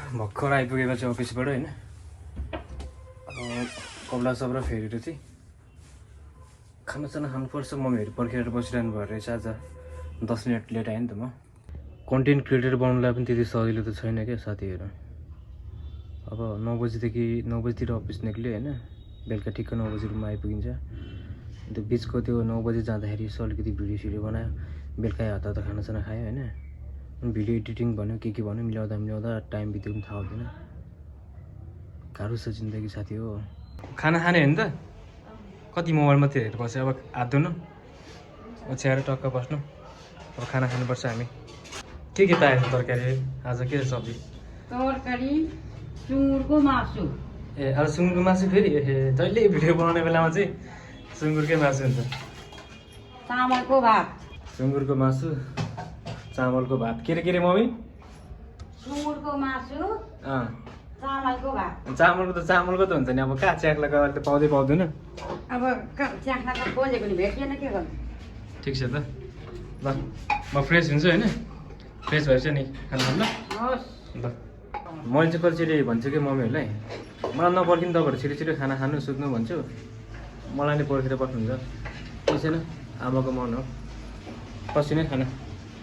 भर्खर आइपुगेको चाहिँ अफिसबाट होइन। कपडा सपडा फेरेर चाहिँ खानासाना खानुपर्छ। मम्मीहरू पर्खेर बसिरहनु भयो रहेछ। आज 10 मिनट लेट आयो नि त म। कन्टेन्ट क्रिएटर बनाउनुलाई पनि त्यति सजिलो त छैन क्या साथीहरू। अब 9 बजीदेखि 9 बजीतिर अफिस निक्ल्यो होइन, बेलुका ठिक्क 9 बजी रुममा आइपुगिन्छ। त्यो बिचको त्यो 9 बजी जाँदाखेरि यसो अलिकति भिडियो सिडियो बनायो, बेलुका हतार खानासाना खायो होइन। भिडियो एडिटिङ भन्यो के भन्यो, मिलाउँदा टाइम बित्यो पनि थाहा हुँदैन। गाह्रो छ जिन्दगी साथी हो। खाना खाने होइन त, कति मोबाइल मात्रै हेरेर बस्यो। अब हात धुनु, ओछ्याएर टक्क बस्नु। अब खाना खानुपर्छ हामी। के पाएको तरकारी आज? के सब्जी? तरकारी सुँगुरको मासु। ए आज सुँगुरको मासु फेरि? जहिले भिडियो बनाउने बेलामा चाहिँ सुँगुरकै मासु हुन्छ। चामलको भात। सुँगुरको मासु, चामलको भात। के रे मम्मी? सुँगुरको मासु, चामलको भात। चामलको त हुन्छ नि। अब कहाँ च्याख्लाको अहिले त पाउँदैन। अब च्याख्ला त खोजेको नि भेटिएन, के गर्नु। ठिक छ त, ल म फ्रेस हुन्छु होइन। फ्रेस भएछ नि खाना खानु ल। ल मैले चाहिँ कतिचोटि भन्छु कि मम्मीहरूलाई, मलाई नपर्खिनु तपाईँहरू छिटो खाना खानु सुत्नु भन्छु, मलाई नै पर्खेर बस्नुहुन्छ। केही छैन, आमाको मन हो। पछि नै खाना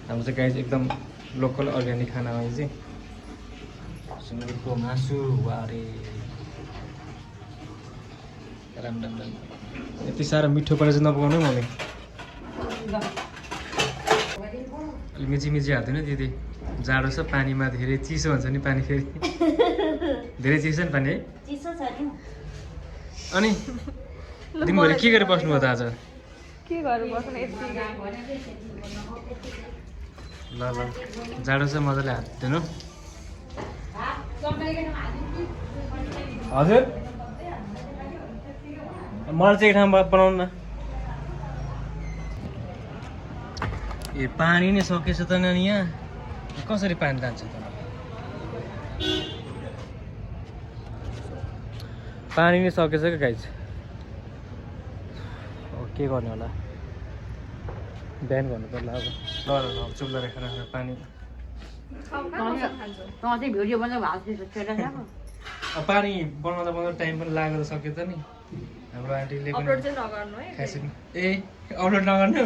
हाम्रो चाहिँ गाई एकदम लोकल अर्ग्यानिक खाना हो चाहिँ। सुँगुरको मासु वारे राम। यति साह्रो मिठो परेर चाहिँ नपकाउनु मम्मी। अलिक मिची हाल्दैन दिदी, जाडो छ। पानीमा धेरै चिसो हुन्छ नि पानी, फेरि धेरै चिसो नि पानी है। चिसो छ नि। अनि दिनभरि के गरेर बस्नुभयो त आज? के गर्नु बस्नु यति। ल जाडो छ, मजाले हात दिनु। हजुर मलाई चाहिँ एक ठाउँमा बनाउनु न। ए पानी नै सकेछ त नानी, यहाँ कसरी पानी जान्छ त? पानी नै सकेछ क्या गाइज। अब के गर्ने होला, बिहान गर्नु पर्ला अब। ल चुप गरेर खाना पानी। चाहिँ भिडियो बनाउँदा भात अब पानी बनाउँदा टाइम पनि लागेर सक्यो त नि। हाम्रो आन्टीले पनि खाइसक्नु। ए अपलोड नगर्नु?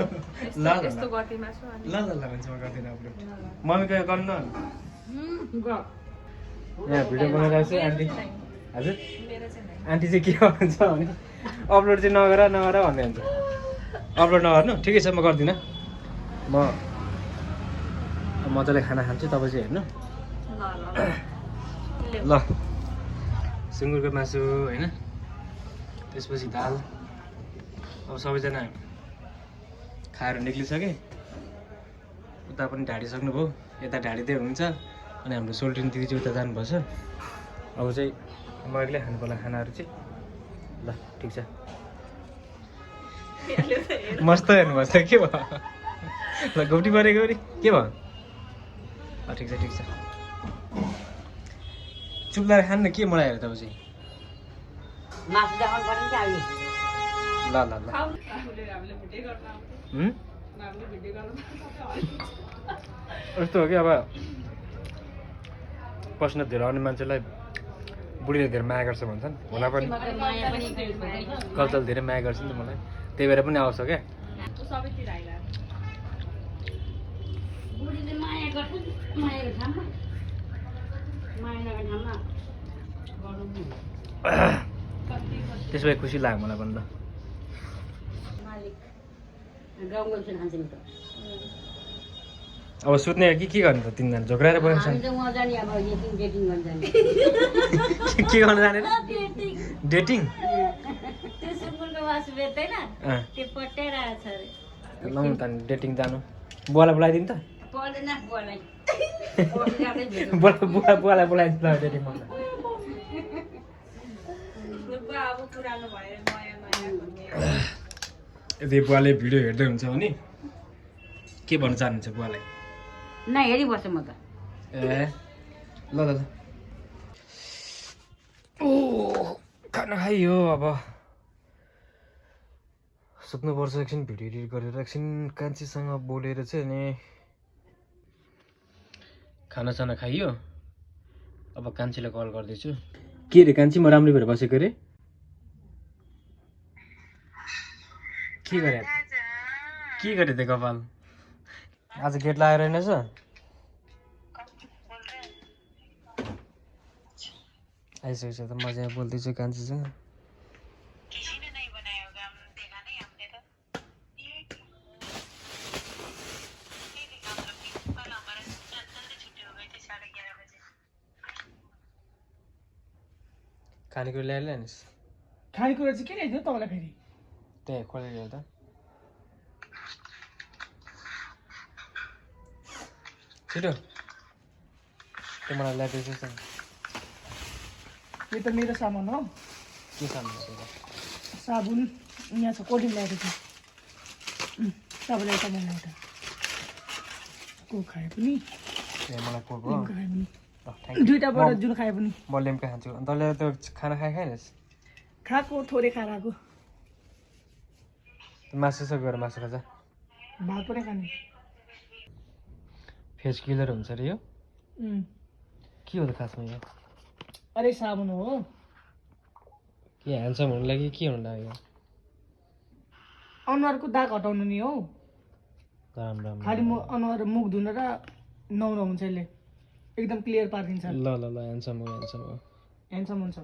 ल हुन्छ म गर्दिनँ अपलोड। मम्मीको गर्नु न। यहाँ भिडियो बनाइरहेको छु आन्टी। हजुर आन्टी चाहिँ के भन्छ भने अपलोड चाहिँ नगर भन्दै हुन्छ। अपलोड नगर्नु, ठिकै छ म गर्दिनँ। म मजाले खाना खान्छु, तपाईँ चाहिँ हेर्नु ल। सुँगुरको मासु होइन, त्यसपछि दाल। अब सबैजना खाएर निक्लिसके, उता पनि ढाडिसक्नुभयो, यता ढाडिँदै हुन्छ। अनि हाम्रो सोल्टिन दिदी चाहिँ उता जानुपर्छ। अब चाहिँ म एक्लै खानु पर्ला खानाहरू चाहिँ। ल ठिक छ, मस्त हेर्नुपर्छ। के भयो? ल घोप्टी परेको के भयो? ठिक छ चुप लाएर खानु न। के मलाई हेर तपाईँ चाहिँ? मासु देखाउनु पर्यो नि अहिले। ल यस्तो हो कि अब प्रश्न धेरै आउने मान्छेलाई बुढीले धेरै माया गर्छ भन्छन्। होला पनि कल्चरले धेरै माया गर्छ नि त मलाई, त्यही भएर पनि आउँछ क्या। बुढीले माया गर्छ, मायाको ठाउँमा माया नगर्ने ठाउँमा गर्नु। त्यसो भए खुसी लाग्यो मलाई पनि। ल मालिक गाउँको खान्छ नि त। अब सुत्ने के गर्ने त? तिनजना झोक्राएर बसेको छ। हामी चाहिँ उहाँ जाने, अब डेटिङ गर्न जाने। के गर्न जाने? डेटिङ। त्यो सुँगुरको मासु बेच्दैन, त्यो पट्याइरहेको छ अरे। ल त डेटिङ जानु। बुवालाई बोलाइदिनु त। पर्दैन बुवालाई। बुवालाई बोलाइदिनु ल डेटिङमा। यदि बुवाले भिडियो हेर्दै हुन्छ भने के भन्न चाहनुहुन्छ बुवालाई? नै हेरिबस्छ म त। ए ल ओ खाना खाइयो। अब सुत्नुपर्छ। एकछिन भिडियो एडिट गरेर एकछिन कान्छीसँग बोलेर चाहिँ नि खानासाना खाइयो। अब कान्छीलाई कल गर्दैछु के रे कान्छी म राम्रो भएर बसेको रे के गरे त कपाल आज गेट लगाएर रहेनछ आइसकेछ त म चाहिँ बोल्दैछु कान्छीसँग खानेकुरा ल्याएर ल्यानिस् खानेकुरा चाहिँ के ल्याइदियो तपाईँलाई फेरि त्यहाँ खोलेर ल्याउ त छिटो त्यो मलाई ल्याइदिएछ यो त मेरो सामान हो के सामान साबुन यहाँ छ कोल्ड ड्रिङ्क ल्याएको छु तपाईँलाई सामान ल्याएको कोक खाए पनि ए मलाई कोक हो लिम्का खाए पनि दुईवटाबाट जुन खाए पनि म लिम्का खान्छु अनि तैँले त्यो खाना खाएनस् खाएको थोरै खाएर आएको मासु छ गएर मासु खाजा भात पनि खाने फेस किलर हुन्छ अरे यो के हो त खासमा यो अरे साबुन हो के ह्यान्डसम हुनु लागि के हुनु लाग्यो अनुहारको दाग हटाउनु नि हो राम राम खालि अनुहार मुख धुन र नुहाउनु हुन्छ यसले एकदम क्लियर पारिदिन्छ ल ल ल ह्यान्डसम हो ह्यान्डसम हुन्छ